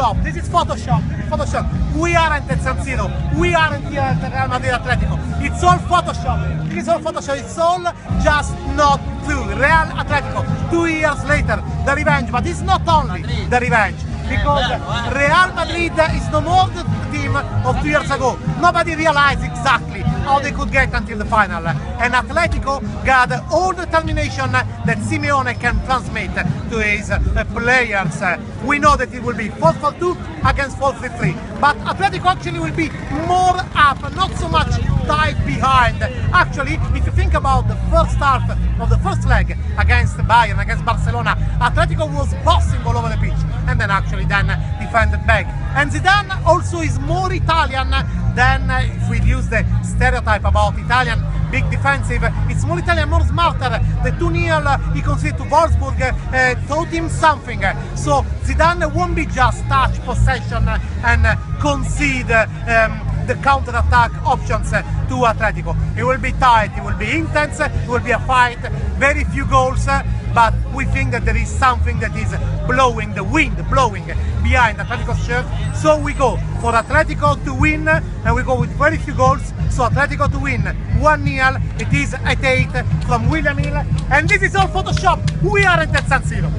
Photoshop. This is Photoshop. This is Photoshop. We aren't at San Siro. We aren't here at Real Madrid Atletico. It's all Photoshop. It is all Photoshop. It's all just not true. Real Atletico. 2 years later, the revenge. But it's not only the revenge. Because Real Madrid is no more the team of 2 years ago. Nobody realized exactly how they could get until the final. And Atletico got all the determination that Simeone can transmit to his players. We know that it will be 4-4-2 against 4-3-3. But Atletico actually will be more up, not so much tight behind. Actually, if you think about the first half of the first leg against Bayern, against Barcelona, Atletico was bossing all over the pitch and then defended back. And Zidane also is more Italian than, if we use the stereotype about Italian big defensive, it's more Italian, more smarter. The 2-0 he conceded to Wolfsburg taught him something. So Zidane won't be just touch possession and concede the counter-attack options to Atletico. It will be tight, it will be intense, it will be a fight, very few goals, but we think that there is something that is blowing, the wind blowing behind Atletico's shirt. So we go for Atletico to win, and we go with very few goals. So Atletico to win 1-0, it is at 8 from William Hill, and this is all Photoshop. We aren't at San Siro.